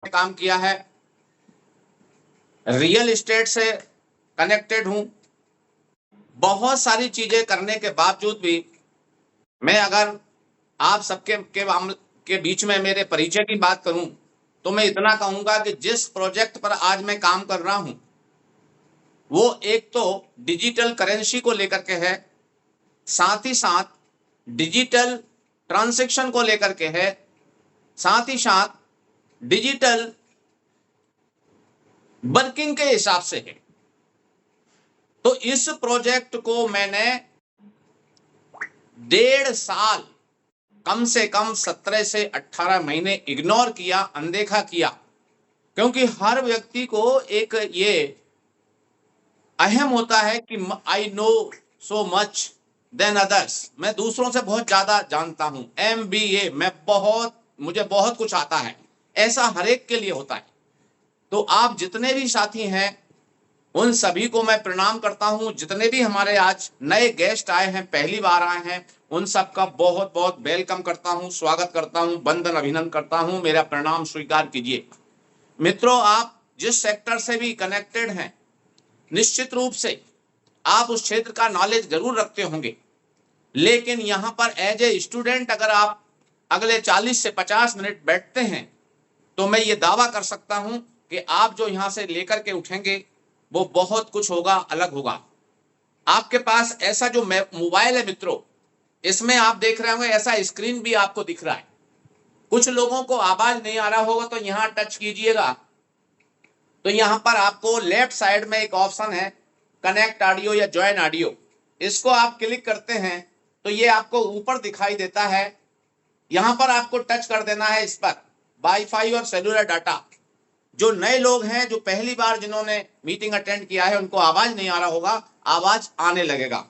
काम किया है, रियल एस्टेट से कनेक्टेड हूं। बहुत सारी चीजें करने के बावजूद भी मैं अगर आप सबके के बीच में मेरे परिचय की बात करूं तो मैं इतना कहूंगा कि जिस प्रोजेक्ट पर आज मैं काम कर रहा हूं वो एक तो डिजिटल करेंसी को लेकर के है, साथ ही साथ डिजिटल ट्रांजैक्शन को लेकर के है, साथ ही साथ डिजिटल वर्किंग के हिसाब से है। तो इस प्रोजेक्ट को मैंने 1.5 साल, कम से कम 17 से 18 महीने इग्नोर किया, अनदेखा किया, क्योंकि हर व्यक्ति को एक ये अहम होता है कि I know so much than others, मैं दूसरों से बहुत ज्यादा जानता हूं, MBA, मुझे बहुत कुछ आता है, ऐसा हर एक के लिए होता है। तो आप जितने भी साथी हैं उन सभी को मैं प्रणाम करता हूं। जितने भी हमारे आज नए गेस्ट आए हैं, पहली बार आए हैं, उन सबका बहुत बहुत वेलकम करता हूं, स्वागत करता हूं, वंदन अभिनंदन करता हूं, मेरा प्रणाम स्वीकार कीजिए। मित्रों, आप जिस सेक्टर से भी कनेक्टेड हैं, निश्चित रूप से आप उस क्षेत्र का नॉलेज जरूर रखते होंगे, लेकिन यहां पर एज ए स्टूडेंट अगर आप अगले 40 से 50 मिनट बैठते हैं तो मैं ये दावा कर सकता हूं कि आप जो यहां से लेकर के उठेंगे वो बहुत कुछ होगा, अलग होगा। आपके पास ऐसा जो मोबाइल है मित्रों, इसमें आप देख रहे होंगे ऐसा स्क्रीन भी आपको दिख रहा है। कुछ लोगों को आवाज नहीं आ रहा होगा तो यहां टच कीजिएगा, तो यहां पर आपको लेफ्ट साइड में एक ऑप्शन है कनेक्ट ऑडियो या ज्वाइन ऑडियो, इसको आप क्लिक करते हैं तो ये आपको ऊपर दिखाई देता है। यहां पर आपको टच कर देना है इस पर, वाईफाई और सेलुलर डाटा। जो नए लोग हैं, जो पहली बार जिन्होंने मीटिंग अटेंड किया है, उनको आवाज नहीं आ रहा होगा, आवाज आने लगेगा।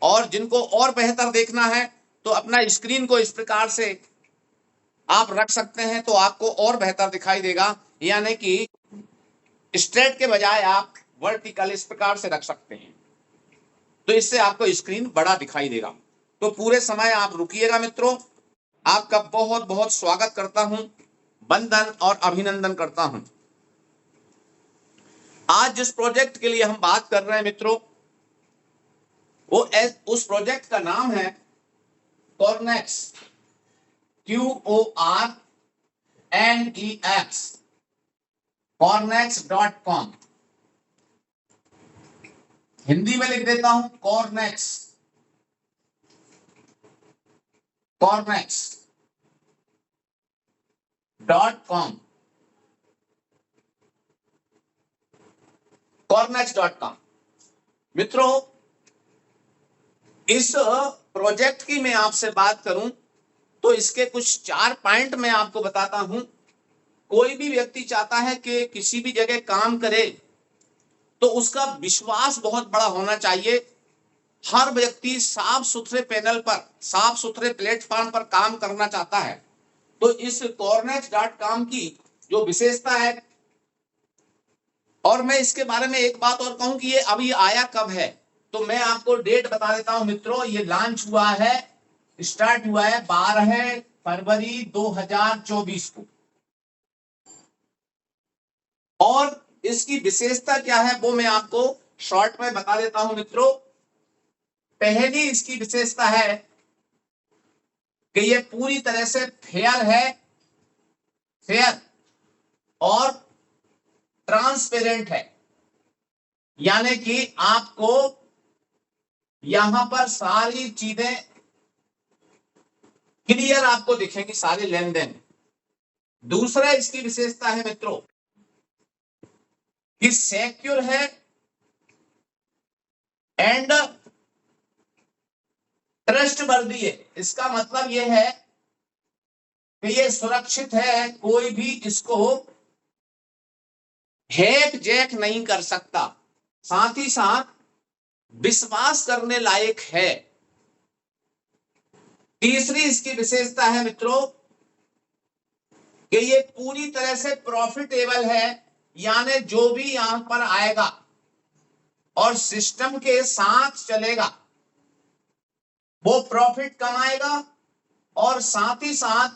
और जिनको और बेहतर देखना है तो अपना स्क्रीन को इस प्रकार से आप रख सकते हैं तो आपको और बेहतर दिखाई देगा, यानी कि स्ट्रेट के बजाय आप वर्टिकल इस प्रकार से रख सकते हैं, तो इससे आपको स्क्रीन बड़ा दिखाई देगा। तो पूरे समय आप रुकिएगा मित्रों, आपका बहुत बहुत स्वागत करता हूं, वंदन और अभिनंदन करता हूं। आज जिस प्रोजेक्ट के लिए हम बात कर रहे हैं मित्रों, वो उस प्रोजेक्ट का नाम है कॉर्नेक्स, QORNEX, cornex.com। हिंदी में लिख देता हूं, कॉर्नेक्स, cornex.com, cornex.com। मित्रों, इस प्रोजेक्ट की मैं आपसे बात करूं तो इसके कुछ 4 पॉइंट मैं आपको बताता हूं। कोई भी व्यक्ति चाहता है कि किसी भी जगह काम करे तो उसका विश्वास बहुत बड़ा होना चाहिए। हर व्यक्ति साफ सुथरे पैनल पर, साफ सुथरे प्लेटफॉर्म पर काम करना चाहता है। तो इस cornex.com की जो विशेषता है, और मैं इसके बारे में एक बात और कहूं कि ये अभी आया कब है, तो मैं आपको डेट बता देता हूं मित्रों। ये लॉन्च हुआ है, स्टार्ट हुआ है 12 फरवरी 2024 को। और इसकी विशेषता क्या है वो मैं आपको शॉर्ट में बता देता हूं मित्रों। पहली इसकी विशेषता है कि ये पूरी तरह से फेयर है, फेयर और ट्रांसपेरेंट है, यानी कि आपको यहां पर सारी चीजें क्लियर आपको दिखेंगी, सारे लेन देन। दूसरा इसकी विशेषता है मित्रों कि सिक्योर है एंड ट्रस्टवर्दी है। इसका मतलब यह है कि ये सुरक्षित है, कोई भी इसको हैक जैक नहीं कर सकता, साथ ही साथ विश्वास करने लायक है। तीसरी इसकी विशेषता है मित्रों कि ये पूरी तरह से प्रॉफिटेबल है, यानी जो भी यहां पर आएगा और सिस्टम के साथ चलेगा वो प्रॉफिट कमाएगा, और साथ ही साथ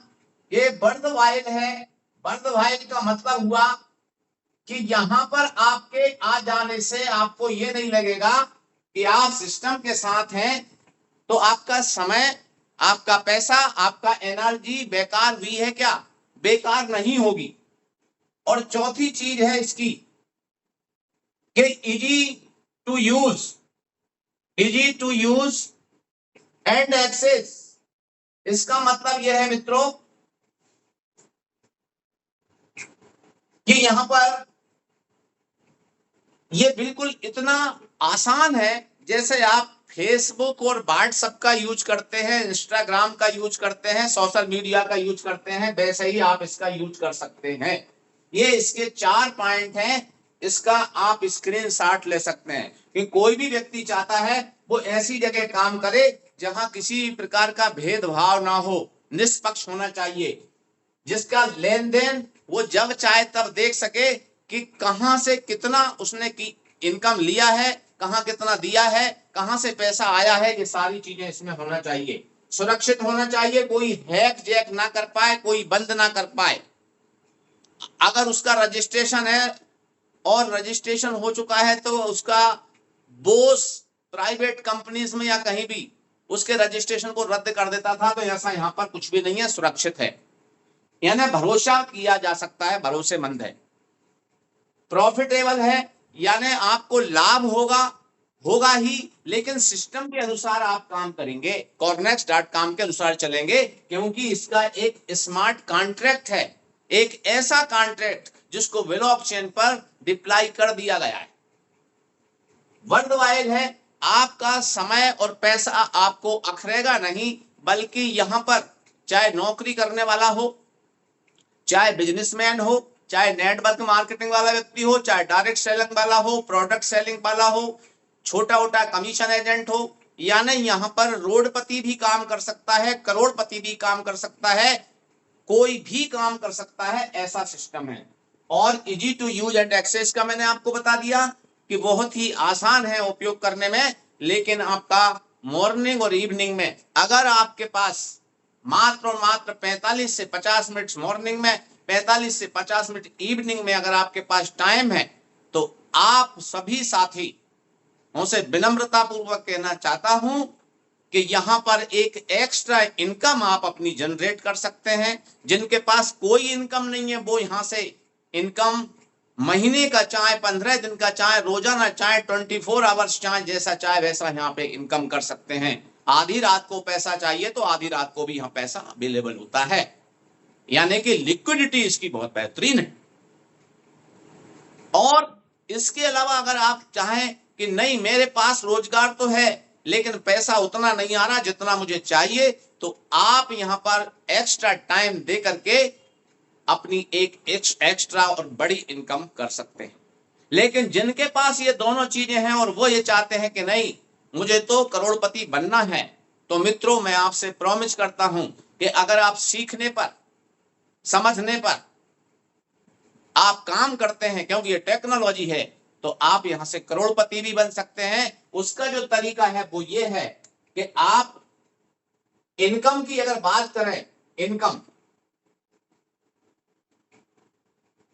ये वर्ल्ड वाइड है, बंद भाई का मतलब हुआ कि यहां पर आपके आ जाने से आपको ये नहीं लगेगा कि आप सिस्टम के साथ हैं, तो आपका समय, आपका पैसा, आपका एनर्जी बेकार हुई है क्या? बेकार नहीं होगी। और चौथी चीज है इसकी कि to use easy to use and access. इसका मतलब यह है मित्रों कि यहां पर ये बिल्कुल इतना आसान है जैसे आप फेसबुक और व्हाट्सएप का यूज करते हैं, इंस्टाग्राम का यूज करते हैं, सोशल मीडिया का यूज करते हैं, वैसे ही आप इसका यूज कर सकते हैं। ये इसके 4 पॉइंट हैं। इसका आप स्क्रीनशॉट ले सकते हैं कि कोई भी व्यक्ति चाहता है वो ऐसी जगह काम करे जहां किसी प्रकार का भेदभाव ना हो, निष्पक्ष होना चाहिए, जिसका लेन देन वो जब चाहे तब देख सके कि कहां से कितना उसने की इनकम लिया है, कहां कितना दिया है, कहां से पैसा आया है। ये सारी चीजें इसमें होना चाहिए। सुरक्षित होना चाहिए, कोई हैक जैक ना कर पाए, कोई बंद ना कर पाए। अगर उसका रजिस्ट्रेशन है और रजिस्ट्रेशन हो चुका है तो उसका बोस प्राइवेट कंपनीज में या कहीं भी उसके रजिस्ट्रेशन को रद्द कर देता था, तो ऐसा यहां पर कुछ भी नहीं है, सुरक्षित है, यानी भरोसा किया जा सकता है, भरोसेमंद है। प्रॉफिटेबल है, यानी आपको लाभ होगा ही, लेकिन सिस्टम के अनुसार आप काम करेंगे, कॉर्नेक्स.com के अनुसार चलेंगे, क्योंकि इसका एक स्मार्ट कॉन्ट्रैक्ट है, एक ऐसा कॉन्ट्रैक्ट जिसको ब्लॉकचेन पर डिप्लॉय कर दिया गया है। वर्ल्डवाइड है, आपका समय और पैसा आपको अखरेगा नहीं, बल्कि यहां पर चाहे नौकरी करने वाला हो, चाहे बिजनेसमैन हो, चाहे नेटवर्क मार्केटिंग वाला व्यक्ति हो, चाहे डायरेक्ट सेलिंग वाला हो, प्रोडक्ट सेलिंग वाला हो, छोटा मोटा कमीशन एजेंट हो, यानी यहां पर रोडपति भी काम कर सकता है, करोड़पति भी काम कर सकता है, कोई भी काम कर सकता है, ऐसा सिस्टम है। और easy to use and access का मैंने आपको बता दिया कि बहुत ही आसान है उपयोग करने में, लेकिन आपका मॉर्निंग और इवनिंग में अगर आपके पास मात्र और मात्र 45 से 50 मिनट मॉर्निंग में, 45 से 50 मिनट इवनिंग में अगर आपके पास टाइम है, तो आप सभी साथी उनसे विनम्रता पूर्वक कहना चाहता हूं कि यहां पर एक एक्स्ट्रा इनकम आप अपनी जनरेट कर सकते हैं। जिनके पास कोई इनकम नहीं है वो यहां से इनकम महीने का चाहे 15 दिन का, चाहे रोजाना, चाहे 24 आवर्स, चाहे जैसा चाहे वैसा यहाँ पे इनकम कर सकते हैं। आधी रात को पैसा चाहिए तो आधी रात को भी यहाँ पैसा अवेलेबल होता है, यानी कि लिक्विडिटी इसकी बहुत बेहतरीन है। और इसके अलावा अगर आप चाहें कि नहीं मेरे पास रोजगार तो है लेकिन पैसा उतना नहीं आ रहा जितना मुझे चाहिए, तो आप यहां पर एक्स्ट्रा टाइम दे करके अपनी एक एक्स्ट्रा और बड़ी इनकम कर सकते हैं। लेकिन जिनके पास ये दोनों चीजें हैं और वो ये चाहते हैं कि नहीं मुझे तो करोड़पति बनना है, तो मित्रों मैं आपसे प्रॉमिस करता हूं कि अगर आप सीखने पर, समझने पर आप काम करते हैं, क्योंकि ये टेक्नोलॉजी है, तो आप यहां से करोड़पति भी बन सकते हैं। उसका जो तरीका है वो ये है कि आप इनकम की अगर बात करें, इनकम,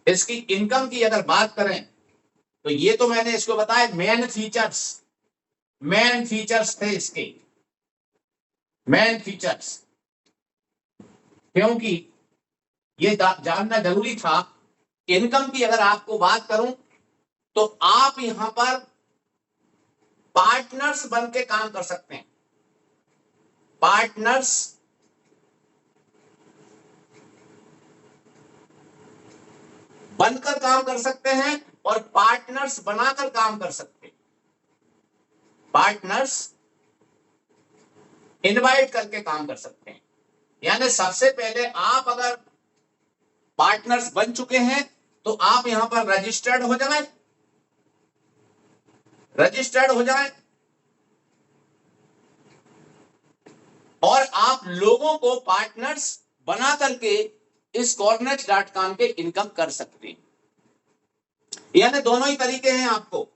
इसकी इनकम की अगर बात करें तो ये तो मैंने इसको बताया मेन फीचर्स थे इसके, मेन फीचर्स, क्योंकि ये जानना जरूरी था। इनकम की अगर आपको बात करूं तो आप यहां पर पार्टनर्स बन के काम कर सकते हैं, पार्टनर्स बनकर काम कर सकते हैं और पार्टनर्स बनाकर काम कर सकते हैं। पार्टनर्स इनवाइट करके काम कर सकते हैं, यानी सबसे पहले आप अगर पार्टनर्स बन चुके हैं तो आप यहां पर रजिस्टर्ड हो जाए, और आप लोगों को पार्टनर्स बना करके इस कॉर्नेक्स.com के इनकम कर सकते हैं। यानी दोनों ही तरीके हैं आपको,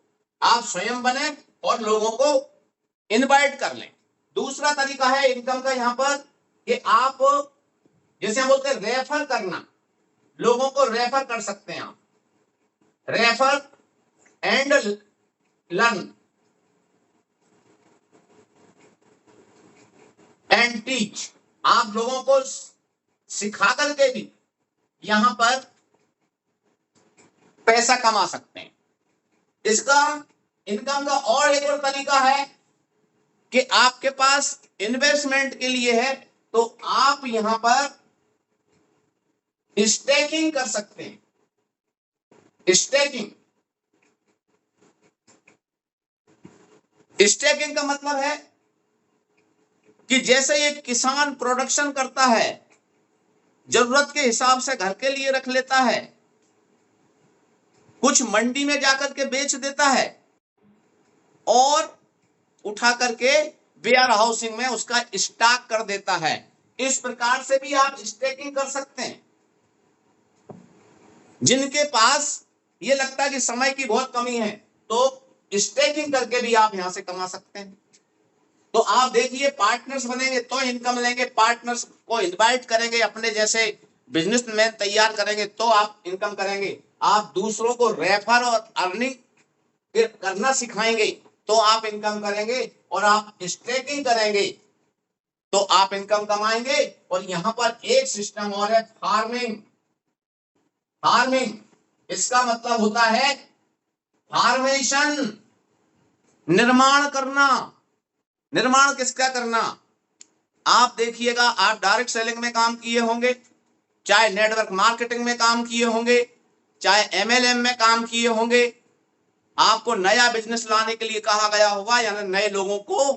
आप स्वयं बने और लोगों को इनवाइट कर लें। दूसरा तरीका है इनकम का यहां पर कि आप जैसे हम बोलते हैं रेफर करना, लोगों को रेफर कर सकते हैं आप, refer and learn and teach. आप लोगों को सिखा करके भी यहां पर पैसा कमा सकते हैं। इसका इनकम का और एक और तरीका है कि आपके पास इन्वेस्टमेंट के लिए है तो आप यहां पर स्टेकिंग कर सकते हैं। स्टेकिंग का मतलब है कि जैसे ये किसान प्रोडक्शन करता है, जरूरत के हिसाब से घर के लिए रख लेता है, कुछ मंडी में जाकर के बेच देता है और उठा करके वेयर हाउसिंग में उसका स्टॉक कर देता है, इस प्रकार से भी आप स्टेकिंग कर सकते हैं। जिनके पास ये लगता है कि समय की बहुत कमी है तो स्टेकिंग करके भी आप यहां से कमा सकते हैं। तो आप देखिए, पार्टनर्स बनेंगे तो इनकम लेंगे, पार्टनर्स को इनवाइट करेंगे, अपने जैसे बिजनेसमैन तैयार करेंगे तो आप इनकम करेंगे। आप दूसरों को रेफर और अर्निंग करना सिखाएंगे तो आप इनकम करेंगे, और आप स्टेकिंग करेंगे तो आप इनकम कमाएंगे। और यहां पर एक सिस्टम और है, फार्मिंग। फार्मिंग इसका मतलब होता है फार्मेशन, निर्माण करना। निर्माण किसका करना? आप देखिएगा, आप डायरेक्ट सेलिंग में काम किए होंगे, चाहे नेटवर्क मार्केटिंग में काम किए होंगे, चाहे एमएलएम में काम किए होंगे। आपको नया बिजनेस लाने के लिए कहा गया होगा, यानी नए लोगों को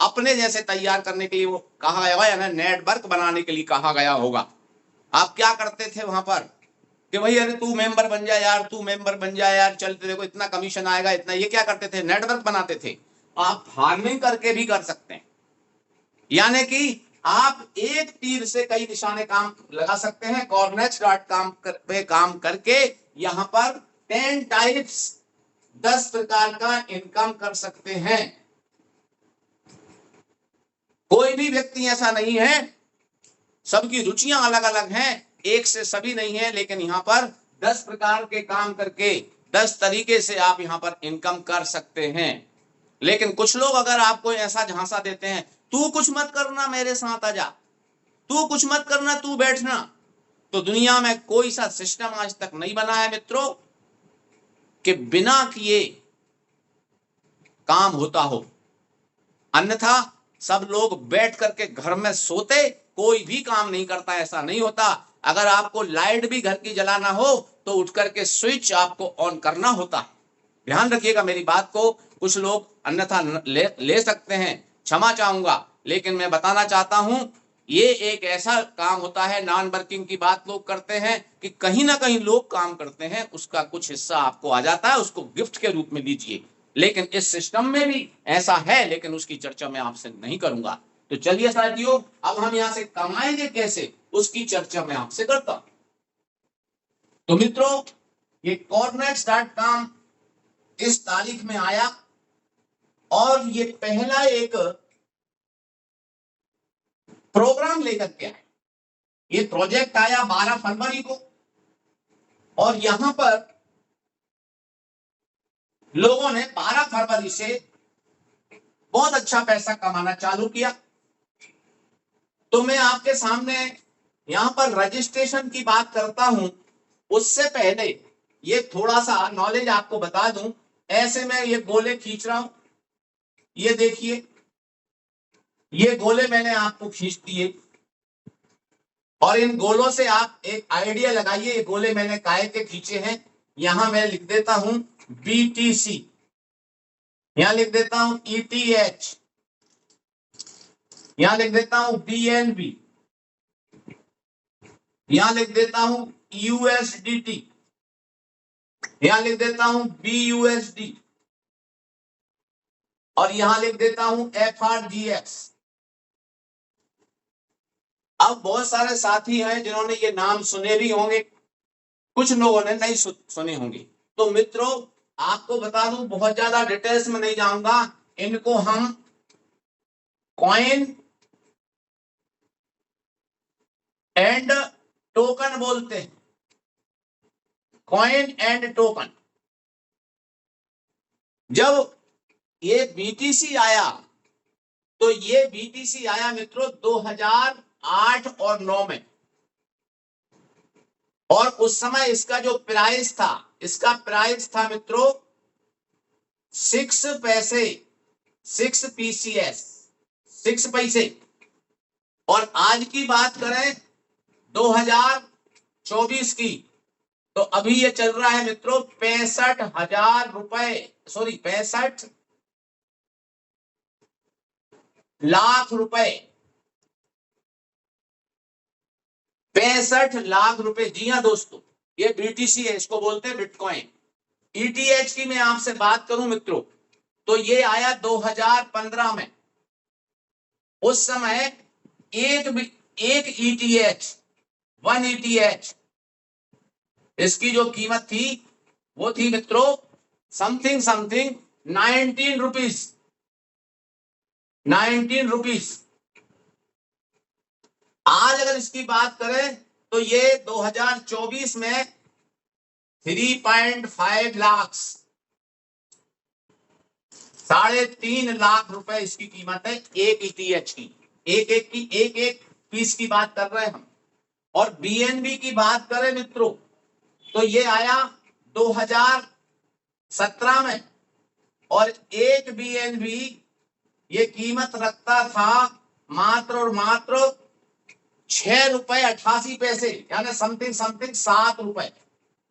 अपने जैसे तैयार करने के लिए वो कहा गया होगा, यानी नेटवर्क बनाने के लिए कहा गया होगा। आप क्या करते थे वहां पर कि भाई अरे तू मेंबर बन जा यार, तू मेंबर बन जा यार, चलते देखो इतना कमीशन आएगा इतना। ये क्या करते थे? नेटवर्क बनाते थे। आप फार्मिंग करके भी कर सकते हैं, यानी कि आप एक तीर से कई निशाने काम लगा सकते हैं। कॉर्नेट्स.com पे काम करके यहां पर 10 टाइप्स 10 प्रकार का इनकम कर सकते हैं। कोई भी व्यक्ति ऐसा नहीं है, सबकी रुचियां अलग अलग हैं, एक से सभी नहीं है, लेकिन यहां पर 10 प्रकार के काम करके 10 तरीके से आप यहां पर इनकम कर सकते हैं। लेकिन कुछ लोग अगर आपको ऐसा झांसा देते हैं, तू कुछ मत करना मेरे साथ आजा, तू कुछ मत करना, तू बैठना, तो दुनिया में कोई सा सिस्टम आज तक नहीं बना है मित्रों कि बिना किए काम होता हो। अन्यथा सब लोग बैठ करके घर में सोते, कोई भी काम नहीं करता, ऐसा नहीं होता। अगर आपको लाइट भी घर की जलाना हो तो उठ करके स्विच आपको ऑन करना होता है। ध्यान रखिएगा मेरी बात को, कुछ लोग अन्यथा ले सकते हैं, क्षमा चाहूंगा, लेकिन मैं बताना चाहता हूं ये एक ऐसा काम होता है, नॉन वर्किंग की बात लोग करते हैं कि कहीं ना कहीं लोग काम करते हैं, उसका कुछ हिस्सा आपको आ जाता है, उसको गिफ्ट के रूप में लीजिए। लेकिन इस सिस्टम में भी ऐसा है, लेकिन उसकी चर्चा मैं आपसे नहीं करूंगा। तो चलिए साथियों, अब हम यहां से कमाएंगे कैसे, उसकी चर्चा मैं आपसे करता हूं। तो मित्रों, ये कॉर्नेट्स.com इस तारीख में आया और ये पहला एक प्रोग्राम लेकर के आया। ये प्रोजेक्ट आया 12 फरवरी को, और यहां पर लोगों ने 12 फरवरी से बहुत अच्छा पैसा कमाना चालू किया। तो मैं आपके सामने यहां पर रजिस्ट्रेशन की बात करता हूं, उससे पहले ये थोड़ा सा नॉलेज आपको बता दूं। ऐसे में ये गोले खींच रहा हूं, ये देखिए, ये गोले मैंने आपको खींच दिए, और इन गोलों से आप एक आइडिया लगाइए, ये गोले मैंने काहे के खींचे हैं। यहां मैं लिख देता हूं BTC, यहां लिख देता हूं ETH, यहां लिख देता हूं BNB, यहां लिख देता हूं USDT, यहां लिख देता हूं BUSD, और यहां लिख देता हूं FRGX। अब बहुत सारे साथी हैं जिन्होंने ये नाम सुने भी होंगे, कुछ लोगों ने नहीं सुने होंगे। तो मित्रों, आपको बता दूं, बहुत ज्यादा डिटेल्स में नहीं जाऊंगा, इनको हम कॉइन एंड टोकन बोलते हैं। Coin and token. जब ये बीटीसी आया तो ये बीटीसी आया मित्रों 2008 और 9 में, और उस समय इसका जो प्राइस था, इसका प्राइस था मित्रों 6 पैसे, 6 पीसीएस, 6 पैसे। और आज की बात करें 2024 की, तो अभी ये चल रहा है मित्रों 65,000 रुपए, सॉरी 65 लाख रुपए, 65 लाख रुपए। जी हाँ दोस्तों, ये बीटीसी है, इसको बोलते हैं बिटकॉइन। ईटीएच की मैं आपसे बात करूं मित्रों, तो ये आया 2015 में। उस समय एक ईटीएच, 1 ईटीएच, इसकी जो कीमत थी वो थी मित्रों समथिंग 19 रुपीज, 19 रुपीज। आज अगर इसकी बात करें तो ये 2024 में 3.5 लाख, 3.5 लाख रुपए इसकी कीमत है एक ईटीएच की, एक पीस की बात कर रहे हैं हम। और बीएनबी की बात करें मित्रों तो ये आया 2017 में, और एक बीएनबी ये कीमत रखता था मात्र और मात्र 6.88 रुपए, यानी समथिंग 7 रुपए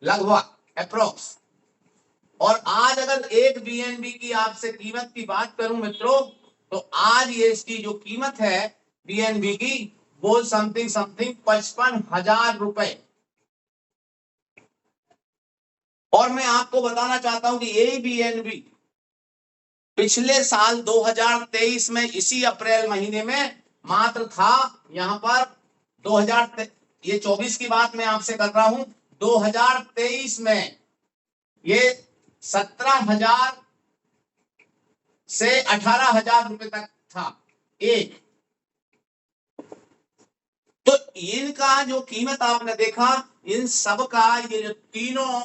लगभग अप्रोक्स। और आज अगर एक बीएनबी की आपसे कीमत की बात करूं मित्रों, तो आज ये इसकी जो कीमत है बीएनबी की वो समथिंग 55,000 रुपए। और मैं आपको बताना चाहता हूं कि यही बीएनबी पिछले साल 2023 में इसी अप्रैल महीने में मात्र था यहां पर 24 की बात मैं आपसे कर रहा हूं, 2023 में ये 17,000 से 18,000 रुपए तक था एक। तो इनका जो कीमत आपने देखा, इन सब का ये जो तीनों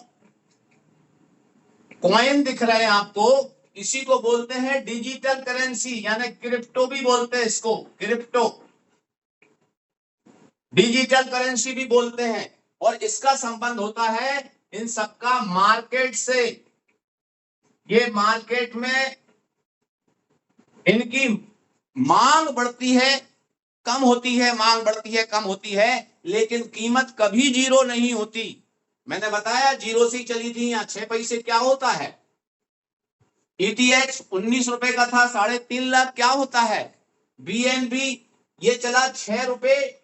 कॉइन दिख रहे हैं आपको, इसी को बोलते हैं डिजिटल करेंसी, यानी क्रिप्टो भी बोलते हैं इसको, क्रिप्टो, डिजिटल करेंसी भी बोलते हैं। और इसका संबंध होता है इन सबका मार्केट से। ये मार्केट में इनकी मांग बढ़ती है, कम होती है, मांग बढ़ती है, कम होती है, लेकिन कीमत कभी जीरो नहीं होती। मैंने बताया जीरो से चली थी, यहाँ 6 पैसे क्या होता है। ईटीएच 19 रुपए का था, 3.5 लाख क्या होता है। बीएनबी ये चला 6.88 रुपए,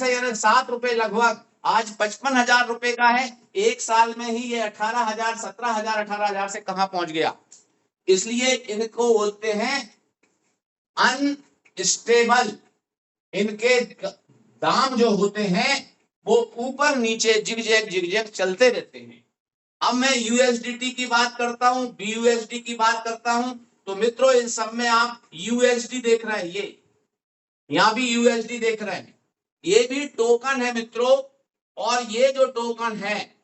यानी 7 रुपए लगभग, आज 55,000 रुपए का है। एक साल में ही ये 18,000, 17,000, 18,000 से कहां पहुंच गया। इसलिए इनको बोलते हैं अनस्टेबल। इनके दाम जो होते हैं वो ऊपर नीचे जिगजैग चलते रहते हैं। अब मैं यूएसडीटी की बात करता हूं, बीयूएसडी की बात करता हूं, तो मित्रों इन सब में आप यूएसडी देख रहे हैं, ये यहां भी यूएसडी देख रहे हैं, ये भी टोकन है मित्रों। और ये जो टोकन है,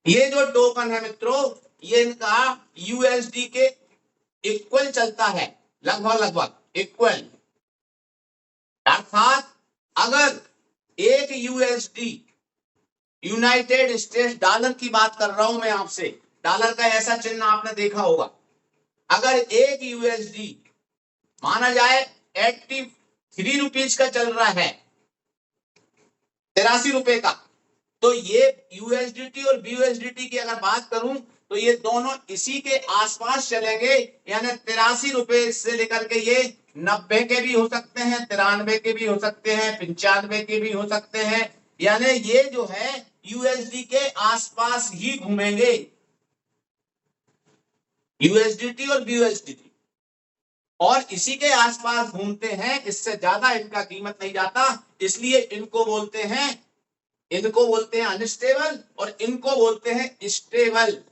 ये जो टोकन है मित्रों, ये इनका यूएसडी के इक्वल चलता है, लगभग इक्वल। अर्थात अगर एक यूएसडी, यूनाइटेड स्टेट्स डॉलर की बात कर रहा हूं मैं आपसे, डॉलर का ऐसा चिन्ह आपने देखा होगा, अगर एक यूएसडी माना जाए 83 रुपीज का चल रहा है, 83 रुपए का, तो ये यूएसडीटी और बीयूएसडीटी की अगर बात करूं तो ये दोनों इसी के आसपास चलेंगे, यानी 83 रुपए से लेकर के ये 90 के भी हो सकते हैं, 93 के भी हो सकते हैं, 95 के भी हो सकते हैं, यानी ये जो है यूएसडी के आसपास ही घूमेंगे, यूएसडीटी और बीयूएसडीटी, और इसी के आसपास घूमते हैं, इससे ज्यादा इनका कीमत नहीं जाता। इसलिए इनको बोलते हैं अनस्टेबल, और इनको बोलते हैं स्टेबल,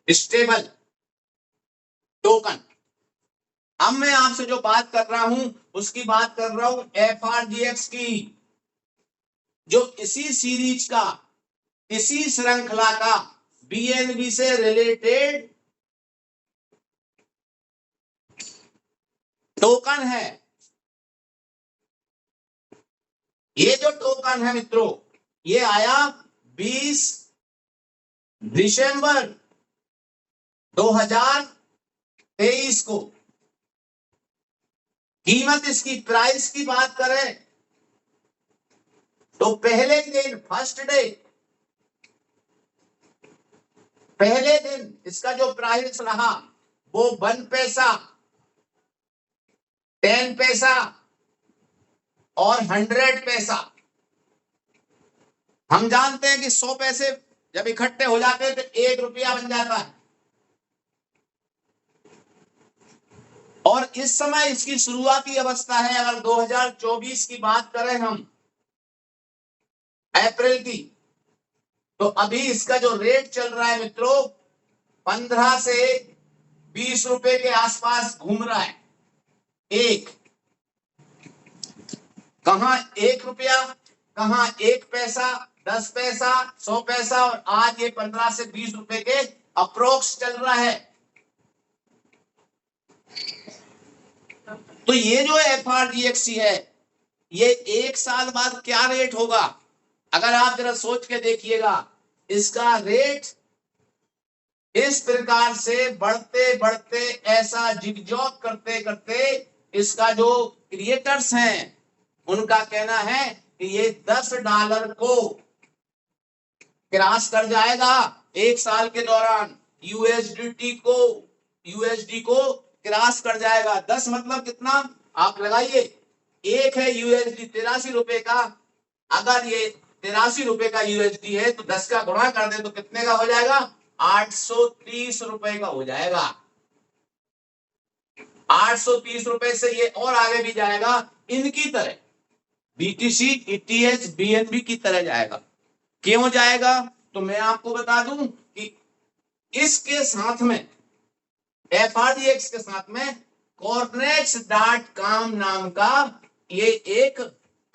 स्टेबल टोकन। अब मैं आपसे जो बात कर रहा हूं उसकी बात कर रहा हूं FRGX की, जो इसी सीरीज का, इसी श्रृंखला का BNB से रिलेटेड टोकन है। ये जो टोकन है मित्रों, ये आया 20 दिसंबर 2023 को। कीमत इसकी, प्राइस की बात करें तो पहले दिन, फर्स्ट डे, पहले दिन इसका जो प्राइस रहा वो 1 पैसा, 10 पैसा और 100 पैसा। हम जानते हैं कि 100 पैसे जब इकट्ठे हो जाते हैं तो 1 रुपया बन जाता है। और इस समय इसकी शुरुआती अवस्था है, अगर 2024 की बात करें हम, अप्रैल की, तो अभी इसका जो रेट चल रहा है मित्रों 15 से 20 रुपए के आसपास घूम रहा है। एक, कहां 1 रुपया, कहां 1 पैसा, 10 पैसा, 100 पैसा, और आज ये 15 से 20 रुपए के अप्रोक्स चल रहा है। तो ये जो FRGX है, ये 1 साल बाद क्या रेट होगा, अगर आप जरा सोच के देखिएगा। इसका रेट इस प्रकार से बढ़ते बढ़ते, ऐसा जिगजॉग करते करते, इसका जो क्रिएटर्स हैं उनका कहना है कि ये $10 को क्रॉस कर जाएगा 1 साल के दौरान। यूएसडी को क्रॉस कर जाएगा। 10 मतलब कितना, आप लगाइए, एक है USD 83 रुपए का। अगर ये 83 रुपए का USD है तो 10 का गुणा कर दे तो कितने का हो जाएगा, 830 रुपए का हो जाएगा। 830 रुपए से ये और आगे भी जाएगा, इनकी तरह BTC, ETH, BNB की तरह जाएगा। क्यों जाएगा, तो मैं आपको बता दूं कि इसके साथ में, FRGX के साथ में Cornex.com नाम का ये एक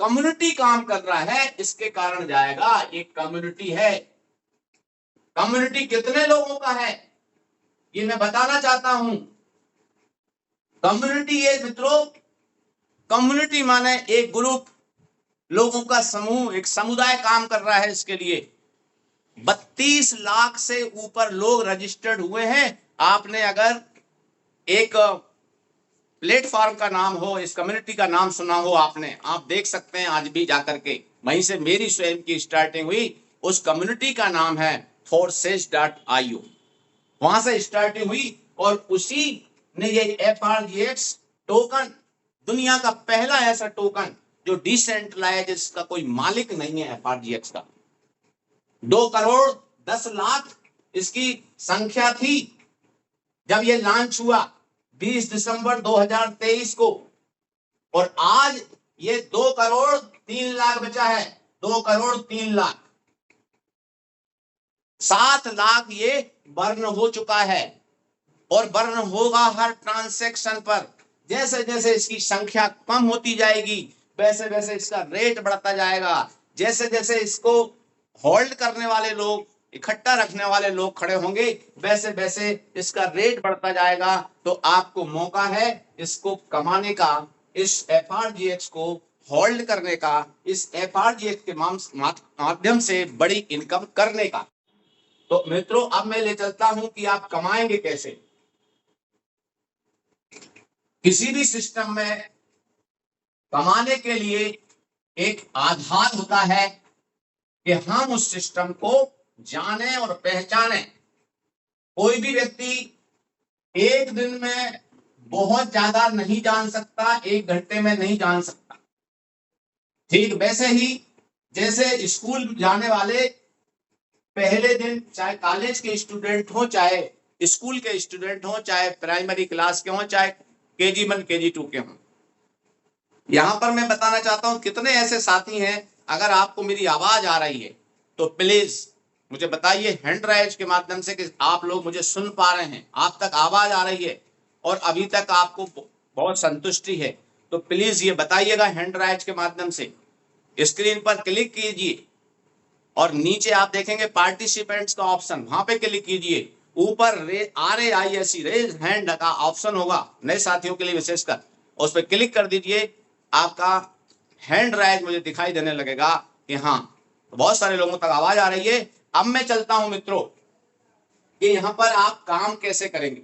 कम्युनिटी काम कर रहा है, इसके कारण जाएगा। एक कम्युनिटी है। कम्युनिटी कितने लोगों का है ये मैं बताना चाहता हूं। कम्युनिटी ये मित्रों, कम्युनिटी माने एक ग्रुप लोगों का समूह, एक समुदाय काम कर रहा है इसके लिए। 32 लाख से ऊपर लोग रजिस्टर्ड हुए हैं। आपने अगर एक प्लेटफॉर्म का नाम हो, इस कम्युनिटी का नाम सुना हो आपने, आप देख सकते हैं आज भी जाकर के, वहीं से मेरी स्वयं की स्टार्टिंग हुई। उस कम्युनिटी का नाम है forces.io, वहां से स्टार्टिंग हुई और उसी ने ये FRGX टोकन, दुनिया का पहला ऐसा टोकन जो डिसेंट्रलाइज, इसका कोई मालिक नहीं है FRGX का। 2 करोड़ 10 लाख इसकी संख्या थी जब ये लॉन्च हुआ 20 दिसंबर 2023 को, और आज ये 2 करोड़ 3 लाख बचा है। 2 करोड़ 3 लाख, 7 लाख ये बर्न हो चुका है और बर्न होगा हर ट्रांजैक्शन पर। जैसे जैसे इसकी संख्या कम होती जाएगी वैसे वैसे इसका रेट बढ़ता जाएगा। जैसे जैसे इसको होल्ड करने वाले लोग, इकट्ठा रखने वाले लोग खड़े होंगे वैसे वैसे इसका रेट बढ़ता जाएगा। तो आपको मौका है इसको कमाने का, इस FRGX को होल्ड करने का, इस FRGX के माध्यम से बड़ी इनकम करने का। तो मित्रों अब मैं ले चलता हूं कि आप कमाएंगे कैसे। किसी भी सिस्टम में कमाने के लिए एक आधार होता है कि हम उस सिस्टम को जाने और पहचाने। कोई भी व्यक्ति एक दिन में बहुत ज्यादा नहीं जान सकता, 1 घंटे में नहीं जान सकता। ठीक वैसे ही जैसे स्कूल जाने वाले पहले दिन, चाहे कॉलेज के स्टूडेंट हो, चाहे स्कूल के स्टूडेंट हो, चाहे प्राइमरी क्लास के हो, चाहे KG1 KG2 के हो, यहां पर मैं बताना चाहता हूं कितने ऐसे साथी हैं, अगर आपको मेरी आवाज आ रही है तो प्लीज मुझे बताइए हैंड राइज के माध्यम से कि आप लोग मुझे सुन पा रहे हैं, आप तक आवाज आ रही है और अभी तक आपको बहुत संतुष्टि है, तो प्लीज ये बताइएगा हैंड राइज के माध्यम से। स्क्रीन पर क्लिक कीजिए और नीचे आप देखेंगे पार्टिसिपेंट्स का ऑप्शन, वहां पे क्लिक कीजिए। ऊपर RAISE रेज हैंड का ऑप्शन होगा नए साथियों के लिए विशेषकर, उस पर क्लिक कर दीजिए। आपका हैंड राइज मुझे दिखाई देने लगेगा कि हाँ बहुत सारे लोगों तक आवाज आ रही है। अब मैं चलता हूं मित्रों कि यहां पर आप काम कैसे करेंगे।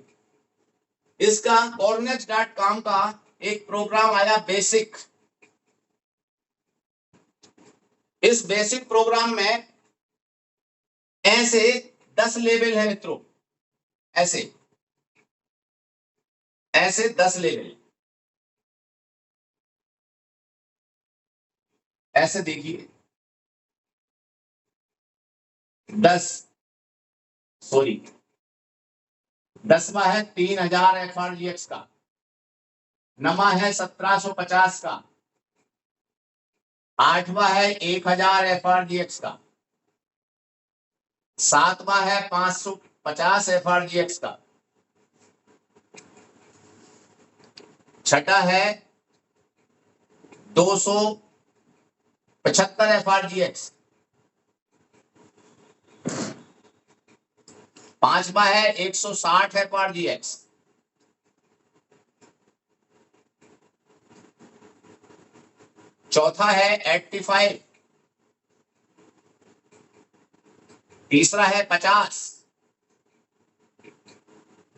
इसका Corenex.com का एक प्रोग्राम आया बेसिक। इस बेसिक प्रोग्राम में ऐसे 10 लेवल है मित्रों, ऐसे ऐसे 10 लेवल, ऐसे देखिए 10, सॉरी 10वां है 3000 FRGX का, 9वां है 1750 का, 8वां है 1000 FRGX का, 7वां है 550 FRGX का, 6ठा है 275 FRGX, 5वां है 160 FRGX, 4था है 85, तीसरा है 50,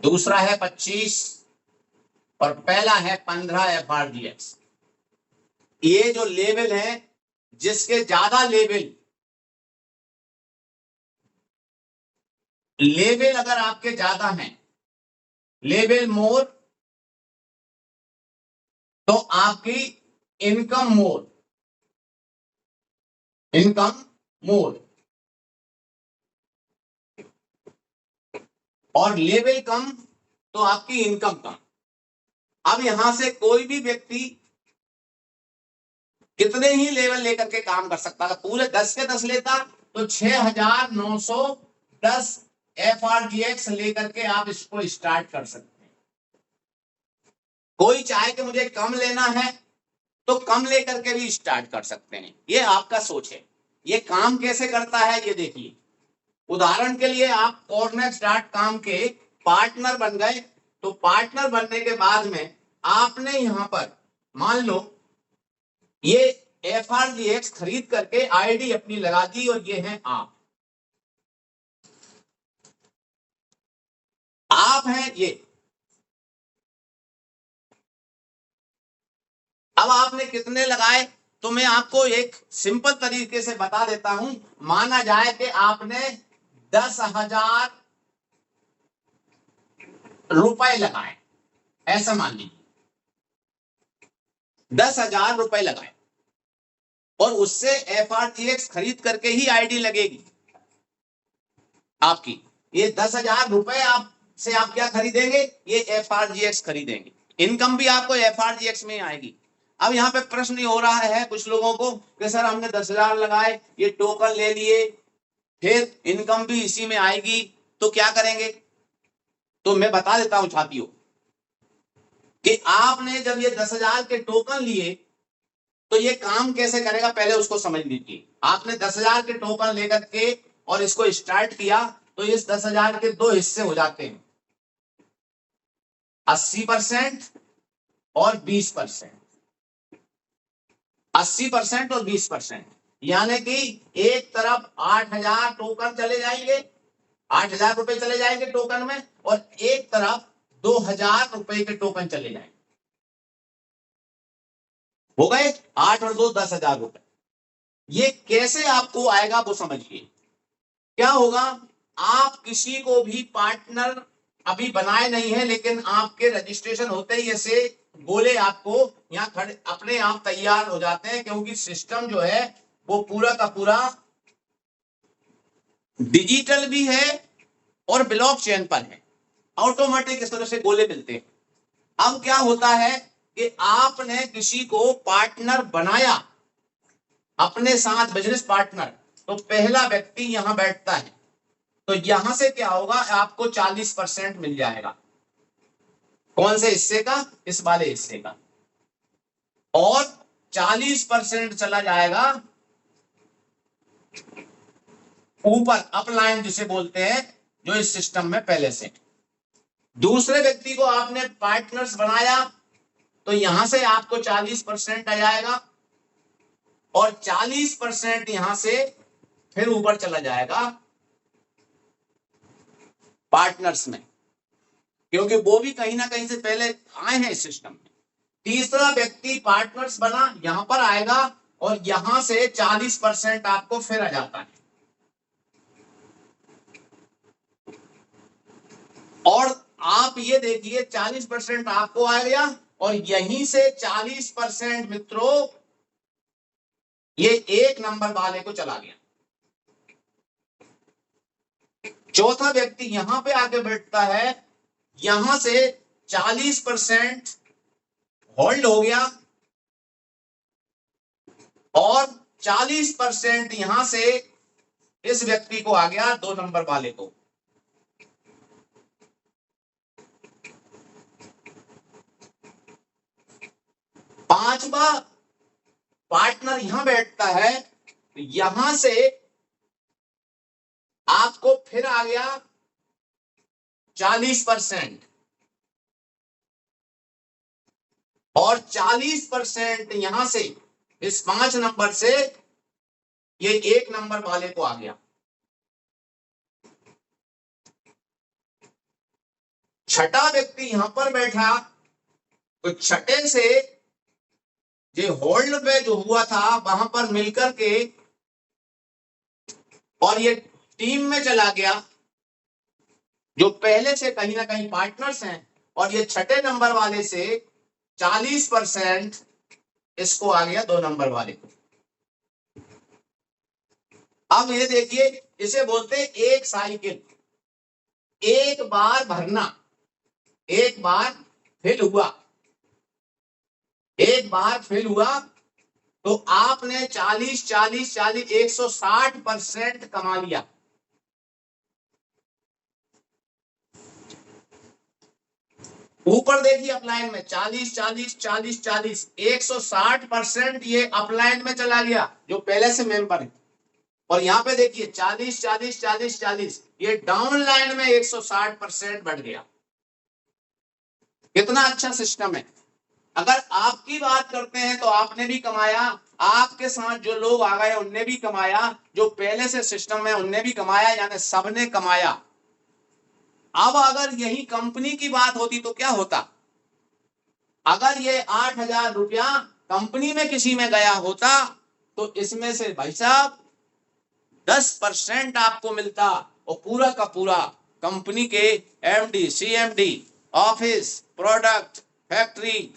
दूसरा है 25 और पहला है 15 FRGX। ये जो लेवल है, जिसके ज्यादा लेवल अगर आपके ज्यादा हैं, लेवल मोर, तो आपकी इनकम मोर, और लेवल कम तो आपकी इनकम कम। अब यहां से कोई भी व्यक्ति कितने ही लेवल लेकर के काम कर सकता है। पूरे 10 के 10 लेता तो 6910 FRGX लेकर के आप इसको स्टार्ट कर सकते हैं। कोई चाहे कि मुझे कम लेना है तो कम लेकर के भी स्टार्ट कर सकते हैं, ये आपका सोच है। ये काम कैसे करता है ये देखिए। उदाहरण के लिए आप Corenex.com के पार्टनर बन गए, तो पार्टनर बनने के बाद में आपने यहां पर मान लो ये FRGX खरीद करके आईडी अपनी लगा दी और ये हैं आप हैं ये। अब आपने कितने लगाए तो मैं आपको एक सिंपल तरीके से बता देता हूं। माना जाए कि आपने 10,000 रुपए लगाए, ऐसा मान लीजिए 10,000 रुपए लगाए और उससे FRGX खरीद करके ही आईडी लगेगी आपकी। ये 10,000 रुपए आपसे आप क्या खरीदेंगे, ये FRGX खरीदेंगे। इनकम भी आपको FRGX में आएगी। अब यहाँ पे प्रश्न हो रहा है कुछ लोगों को कि सर हमने 10,000 लगाए, ये टोकन ले लिए, फिर इनकम भी इसी में आएगी, तो क्या करेंगे। तो मैं बता देता हूं छात्रों कि आपने जब ये 10,000 के टोकन लिए तो ये काम कैसे करेगा पहले उसको समझ लीजिए। आपने 10,000 के टोकन लेकर के और इसको स्टार्ट किया तो इस 10,000 के दो हिस्से हो जाते हैं, 80% और 20%। 80% और 20%, यानी कि एक तरफ 8,000 टोकन चले जाएंगे, 8,000 रुपए चले जाएंगे टोकन में, और एक तरफ 2,000 रुपए के टोकन चले जाएंगे। हो गए 8 और 2 10,000 रुपए। ये कैसे आपको आएगा वो समझिए। क्या होगा, आप किसी को भी पार्टनर अभी बनाए नहीं है, लेकिन आपके रजिस्ट्रेशन होते ही ऐसे बोले आपको यहाँ खड़े अपने आप तैयार हो जाते हैं, क्योंकि सिस्टम जो है वो पूरा का पूरा डिजिटल भी है और ब्लॉकचेन पर है, ऑटोमेटिक इस तरह से गोले मिलते हैं। अब क्या होता है कि आपने किसी को पार्टनर बनाया अपने साथ, बिजनेस पार्टनर, तो पहला व्यक्ति यहां बैठता है, तो यहां से क्या होगा, आपको 40% मिल जाएगा। कौन से हिस्से का? इस वाले हिस्से का। और 40% चला जाएगा ऊपर, अपलाइन जिसे बोलते हैं, जो इस सिस्टम में पहले से। दूसरे व्यक्ति को आपने पार्टनर्स बनाया तो यहां से आपको 40% आ जाएगा और 40% यहां से फिर ऊपर चला जाएगा पार्टनर्स में, क्योंकि वो भी कहीं ना कहीं से पहले आए हैं इस सिस्टम में। तीसरा व्यक्ति पार्टनर्स बना, यहां पर आएगा और यहां से 40% आपको फिर आ जाता है। और आप ये देखिए 40% आपको आ गया और यहीं से 40% मित्रों ये एक नंबर वाले को चला गया। चौथा व्यक्ति यहां पे आके बैठता है, यहां से 40% होल्ड हो गया और 40% यहां से इस व्यक्ति को आ गया, 2 नंबर वाले को। पांचवा पार्टनर यहां बैठता है, यहां से आपको फिर आ गया 40% और 40% यहां से इस 5 नंबर से ये 1 नंबर वाले को आ गया। छठा व्यक्ति यहां पर बैठा तो छठे से ये होल्ड पे जो हुआ था वहां पर मिलकर के और ये टीम में चला गया, जो पहले से कहीं ना कहीं पार्टनर्स हैं, और ये छठे नंबर वाले से 40% इसको आ गया 2 नंबर वाले को। अब ये देखिए, इसे बोलते हैं एक साइकिल, एक बार भरना, एक बार फिल हुआ, एक बार फिल हुआ तो आपने 40 40 40 160% कमा लिया। ऊपर देखिए अपलाइन में 40 40 40 40 160% ये अपलाइन में चला गया जो पहले से मेंबर है। और यहां पे देखिए 40 40 40 40 ये डाउन लाइन में 160% बढ़ गया। कितना अच्छा सिस्टम है। अगर आपकी बात करते हैं तो आपने भी कमाया, आपके साथ जो लोग आ गए उनने भी कमाया, जो पहले से सिस्टम में उनने भी कमाया, यानी सबने कमाया। अब अगर यही कंपनी की बात होती तो क्या होता? अगर ये 8,000 रुपया कंपनी में किसी में गया होता तो इसमें से भाई साहब 10% आपको मिलता और पूरा का पूरा कंपनी के MD, CMD, office, product, factory,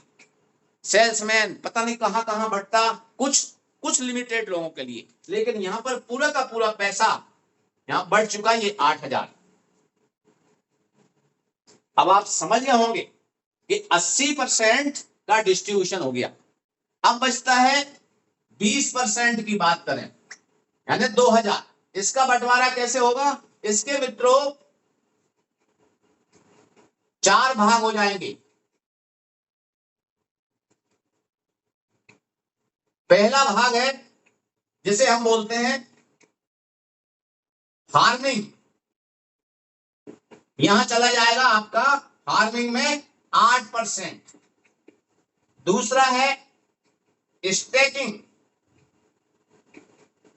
salesman, पता नहीं कहां कहां बढ़ता, कुछ लिमिटेड लोगों के लिए। लेकिन यहां पर पूरा का पूरा पैसा यहां बढ़ चुका ये 8,000। अब आप समझ गए होंगे कि 80% का डिस्ट्रीब्यूशन हो गया। अब बचता है 20% की बात करें, यानी 2,000। इसका बंटवारा कैसे होगा? इसके मित्रों 4 भाग हो जाएंगे। पहला भाग है जिसे हम बोलते हैं फार्मिंग, यहां चला जाएगा आपका फार्मिंग में 8%। दूसरा है स्टेकिंग,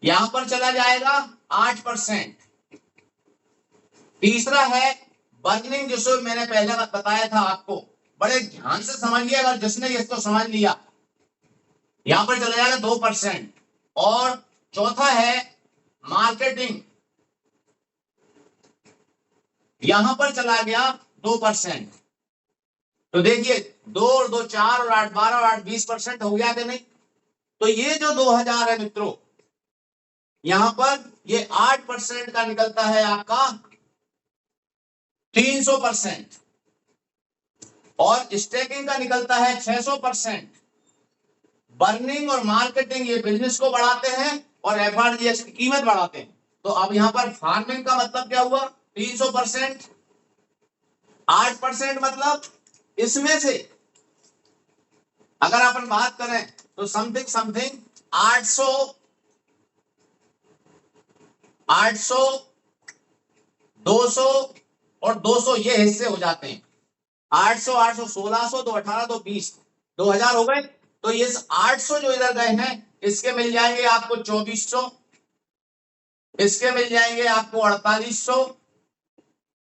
यहां पर चला जाएगा 8%। तीसरा है बर्निंग, जिसको मैंने पहले बताया था आपको, बड़े ध्यान से समझिए, अगर जिसने इसको समझ लिया, यहां पर चला जाएगा 2%। और चौथा है मार्केटिंग, यहां पर चला गया 2%। तो देखिए 2 और 2 4 और 8 12 और 8 20% हो गया कि नहीं? तो ये जो 2,000 है मित्रों, यहां पर ये 8% का निकलता है आपका 300%, और स्टेकिंग का निकलता है 600%। बर्निंग और मार्केटिंग ये बिजनेस को बढ़ाते हैं और एफआरजीएस की कीमत बढ़ाते हैं। तो अब यहां पर फार्मिंग का मतलब क्या हुआ? 300%, 8% मतलब इसमें से अगर अपन बात करें तो समथिंग 800 200 और 200 ये हिस्से हो जाते हैं। 800 800 1600 तो 18 तो 20 2000 हो गए। तो ये 800 जो इधर गए हैं इसके मिल जाएंगे आपको 2400, इसके मिल जाएंगे आपको 4800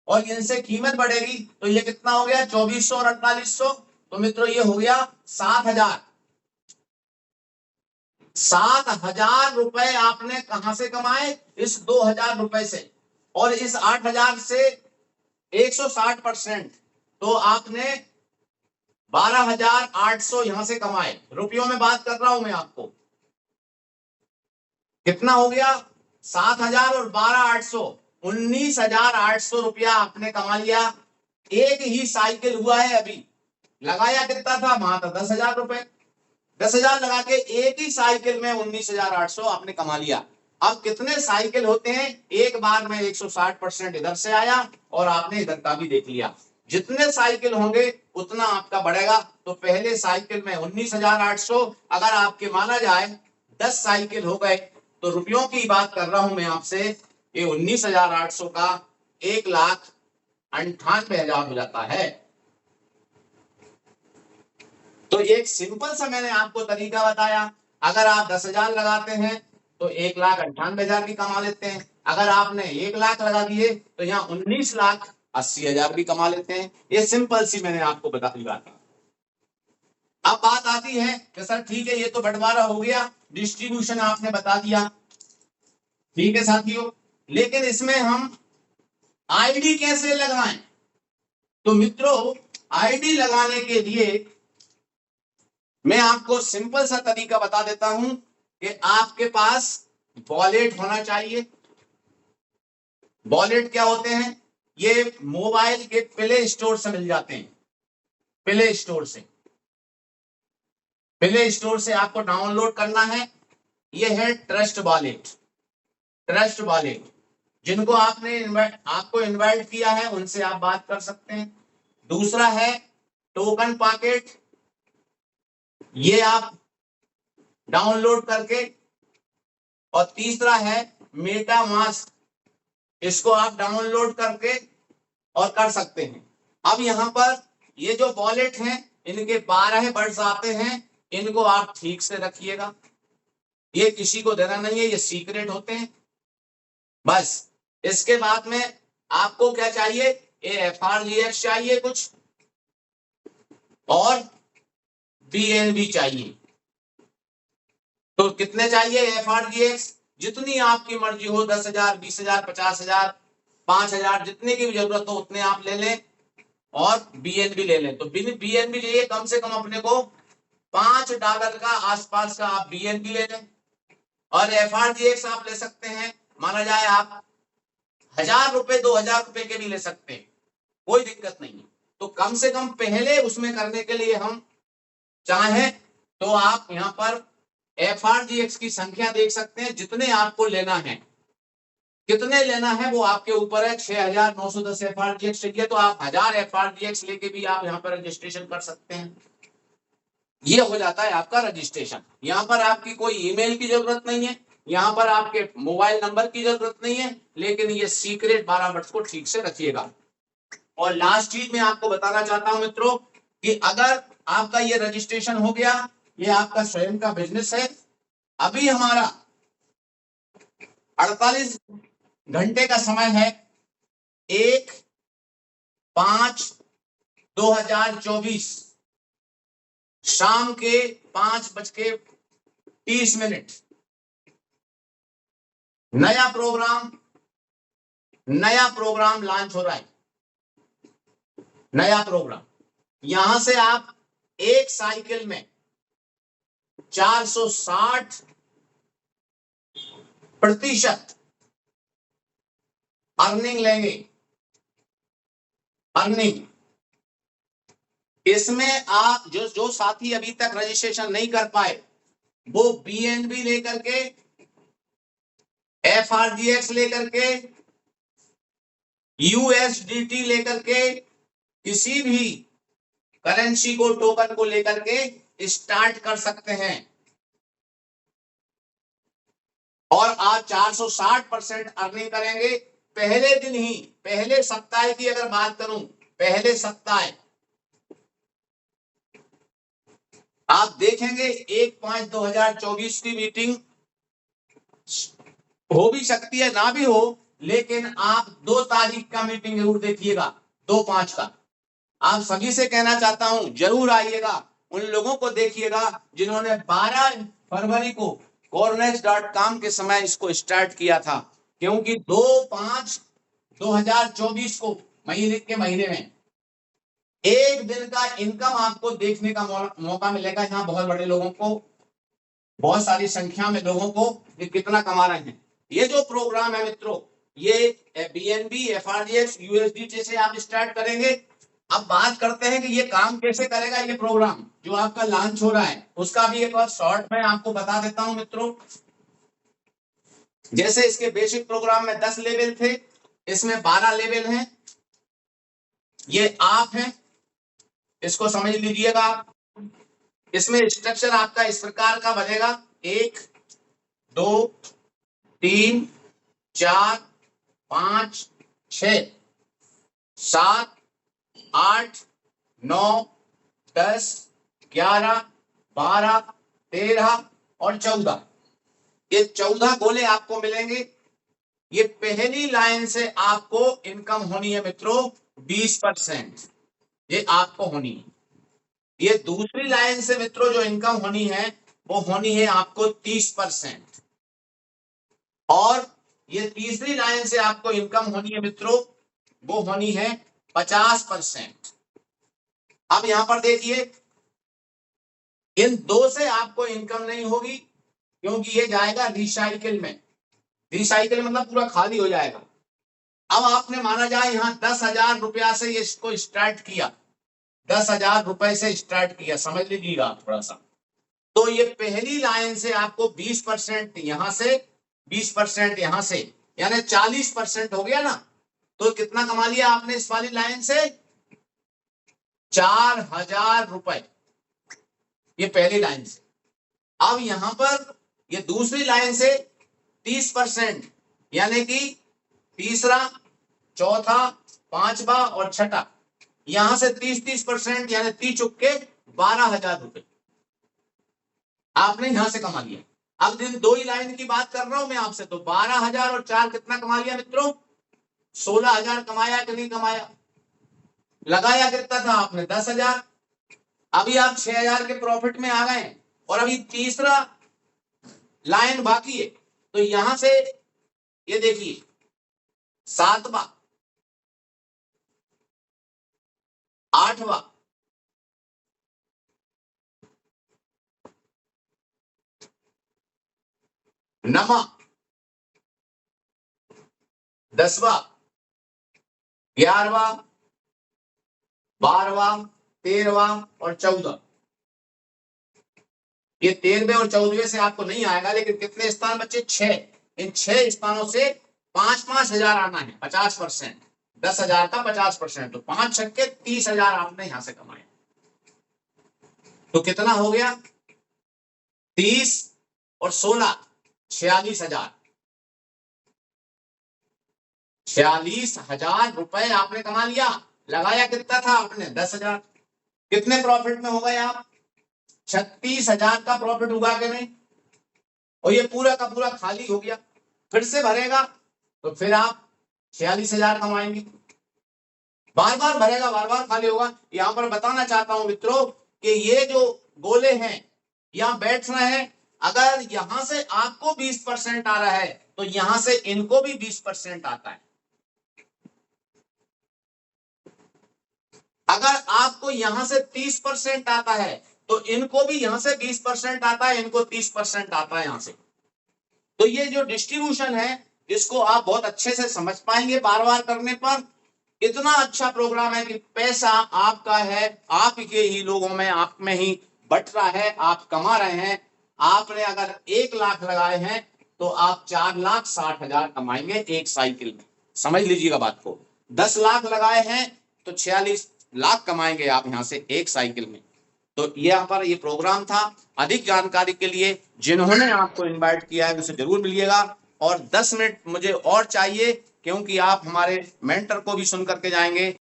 और इनसे कीमत बढ़ेगी तो ये कितना हो गया 2400 और 4800। तो मित्रों ये हो गया 7000। 7000 रुपए आपने कहां से कमाए? इस 2000 रुपए से। और इस 8000 से 160% तो आपने 12800 यहां से कमाए। रुपयों में बात कर रहा हूं मैं आपको। कितना हो गया? 7000 और 12800 19800 रुपया आपने कमा लिया। एक ही साइकिल हुआ है अभी। लगाया कितना था? मात्र 10,000 रुपए। 10,000 लगा के एक ही साइकिल में 19,800 आपने कमा लिया। अब कितने साइकिल होते हैं? एक बार में 160% इधर से आया और आपने इधर का भी देख लिया। जितने साइकिल होंगे उतना आपका बढ़ेगा। तो पहले साइकिल में 19,800, अगर आपके माना जाए 10 साइकिल हो गए तो रुपयों की बात कर रहा हूं मैं आपसे, ये 19,800 का 1,98,000 हो जाता है। तो एक सिंपल सा मैंने आपको तरीका बताया। अगर आप 10,000 लगाते हैं तो 1,98,000 भी कमा लेते हैं। अगर आपने 1 लाख लगा दिए तो यहाँ 19,80,000 भी कमा लेते हैं। ये सिंपल सी मैंने आपको बता दी बात। अब बात आती है कि सर ठीक है ये तो बंटवारा हो गया, डिस्ट्रीब्यूशन आपने बता दिया, ठीक है साथियों, लेकिन इसमें हम आईडी कैसे लगाएं? तो मित्रों आईडी लगाने के लिए मैं आपको सिंपल सा तरीका बता देता हूं कि आपके पास वॉलेट होना चाहिए। वॉलेट क्या होते हैं? ये मोबाइल के प्ले स्टोर से मिल जाते हैं। प्ले स्टोर से, प्ले स्टोर से आपको डाउनलोड करना है। ये है ट्रस्ट वॉलेट। ट्रस्ट वॉलेट जिनको आपको इनवाइट किया है उनसे आप बात कर सकते हैं। दूसरा है टोकन पॉकेट, ये आप डाउनलोड करके, और तीसरा है मेटा मास्क, इसको आप डाउनलोड करके और कर सकते हैं। अब यहां पर ये जो वॉलेट हैं इनके 12 वर्ड्स आते हैं, इनको आप ठीक से रखिएगा। ये किसी को देना नहीं है, ये सीक्रेट होते हैं। बस इसके बाद में आपको क्या चाहिए? FRGX चाहिए कुछ और BNB चाहिए। तो कितने चाहिए FRGX? जितनी आपकी मर्जी हो, 10,000 20,000 50,000 5,000, जितने की भी जरूरत हो उतने आप ले लें। और BNB ले लें। तो BNB लिए कम से कम अपने को $5 का आसपास का आप BNB ले लें। और FRGX आप ले सकते हैं, माना जाए आप 1,000 रुपए 2,000 रुपए के भी ले सकते हैं, कोई दिक्कत नहीं है। तो कम से कम पहले उसमें करने के लिए हम चाहें तो आप यहां पर FRGX की संख्या देख सकते हैं, जितने आपको लेना है। कितने लेना है वो आपके ऊपर है। 6,910 FRGX चाहिए तो आप 1,000 FRGX लेके भी आप यहाँ पर रजिस्ट्रेशन कर सकते हैं। ये हो जाता है आपका रजिस्ट्रेशन। यहाँ पर आपकी कोई ईमेल की जरूरत नहीं है, यहाँ पर आपके मोबाइल नंबर की जरूरत नहीं है, लेकिन ये सीक्रेट 12 वर्ड्स को ठीक से रखिएगा। और लास्ट चीज मैं आपको बताना चाहता हूं मित्रों कि अगर आपका ये रजिस्ट्रेशन हो गया, ये आपका स्वयं का बिजनेस है, अभी हमारा 48 घंटे का समय है। 1/5/2024 शाम के 5:30 नया प्रोग्राम लॉन्च हो रहा है। नया प्रोग्राम, यहां से आप एक साइकिल में 460% अर्निंग लेंगे। अर्निंग इसमें आप जो साथी अभी तक रजिस्ट्रेशन नहीं कर पाए वो BNB लेकर के, FRGX लेकर के, USDT लेकर के किसी भी करेंसी को, टोकन को लेकर के स्टार्ट कर सकते हैं। और आप 460% अर्निंग करेंगे पहले दिन ही। पहले सप्ताह की अगर बात करूं, पहले सप्ताह आप देखेंगे 1/5/2024 की मीटिंग हो भी सकती है, ना भी हो, लेकिन आप 2 तारीख का मीटिंग जरूर देखिएगा, 2/5 का। आप सभी से कहना चाहता हूं जरूर आइएगा। उन लोगों को देखिएगा जिन्होंने 12 फरवरी को cornex.com के समय इसको स्टार्ट किया था, क्योंकि 2/5/2024 को महीने में एक दिन का इनकम आपको देखने का मौका मिलेगा। यहाँ बहुत बड़े लोगों को, बहुत सारी संख्या में लोगों को ये कितना कमा रहे हैं। ये जो प्रोग्राम है मित्रों, ये बीएनबी, एफआरडीएक्स, यूएसडी से आप स्टार्ट करेंगे। अब बात करते हैं कि ये काम कैसे करेगा। ये प्रोग्राम जो आपका लॉन्च हो रहा है उसका भी एक बार शॉर्ट में आपको बता देता हूं मित्रों। जैसे इसके बेसिक प्रोग्राम में 10 लेवल थे, इसमें 12 लेवल हैं। ये आप हैं, इसको समझ लीजिएगा। इसमें स्ट्रक्चर आपका इस प्रकार का बनेगा: 1 2 3 4 5 6 7 8 9 10 11 12 13 और 14। ये 14 गोले आपको मिलेंगे। ये पहली लाइन से आपको इनकम होनी है मित्रों 20%, ये आपको होनी है। ये दूसरी लाइन से मित्रों जो इनकम होनी है वो होनी है आपको 30%, और ये तीसरी लाइन से आपको इनकम होनी है मित्रों वो होनी है 50%। अब यहां पर देखिए, इन दो से आपको इनकम नहीं होगी, क्योंकि ये जाएगा रिसाइकिल में। रिसाइकिल मतलब पूरा खाली हो जाएगा। अब आपने माना जाए यहां 10,000 रुपया से ये इसको स्टार्ट किया, 10,000 रुपए से स्टार्ट किया, समझ लीजिएगा आप थोड़ा सा। तो ये पहली लाइन से आपको 20% यहां से, 20% यहां से, यानी 40% हो गया ना। तो कितना कमा लिया आपने इस वाली लाइन से? 4,000 रुपए, ये पहली लाइन से। अब यहां पर ये दूसरी लाइन से 30%, यानी कि तीसरा, चौथा, पांचवा और छठा, यहां से 30% यानी 30 चुके 12,000 रुपए आपने यहां से कमा लिया। अब दिन 2 ही लाइन की बात कर रहा हूं मैं आपसे, तो 12,000 और 4 कितना कमा लिया मित्रों? 16,000 कमाया कि नहीं कमाया? लगाया कितना था आपने? 10,000। अभी आप 6,000 के प्रॉफिट में आ गए, और अभी तीसरा लाइन बाकी है। तो यहां से ये देखिए, 7वां, 8वां, 9वां, 10वां, 11वां, 12वां, 13वां और 14। ये 13वें और 14वें से आपको नहीं आएगा, लेकिन कितने स्थान बचे? 6। इन 6 स्थानों से 5-5 हजार आना है, 50%। 10,000 का 50%, तो 5 छक्के 30,000 आपने यहां से कमाए। तो कितना हो गया? 30 और 16 46,000। 46,000 रुपए आपने कमा लिया। लगाया कितना था आपने? 10,000। कितने प्रॉफिट में हो गए आप? 36,000 का प्रॉफिट हुआ कि नहीं? और ये पूरा का पूरा खाली हो गया। फिर से भरेगा तो फिर आप 46,000 कमाएंगे। बार बार भरेगा, बार बार खाली होगा। यहां पर बताना चाहता हूं मित्रों कि ये जो गोले हैं यहां बैठ रहे हैं, अगर यहां से आपको 20% आ रहा है तो यहां से इनको भी 20% आता है। अगर आपको यहां से 30% आता है तो इनको भी यहां से 20% आता है, इनको 30% आता है यहां से। तो ये जो डिस्ट्रीब्यूशन है इसको आप बहुत अच्छे से समझ पाएंगे बार बार करने पर। इतना अच्छा प्रोग्राम है कि पैसा आपका है, आपके ही लोगों में, आप में ही बट रहा है, आप कमा रहे हैं। आपने अगर 1 लाख लगाए हैं तो आप 4,60,000 कमाएंगे एक साइकिल में, समझ लीजिएगा बात को। 10 लाख लगाए हैं तो 46 लाख कमाएंगे आप यहाँ से एक साइकिल में। तो यहाँ पर ये प्रोग्राम था। अधिक जानकारी के लिए जिन्होंने आपको इनवाइट किया है उसे जरूर मिलिएगा। और 10 मिनट मुझे और चाहिए, क्योंकि आप हमारे मेंटर को भी सुन करके जाएंगे।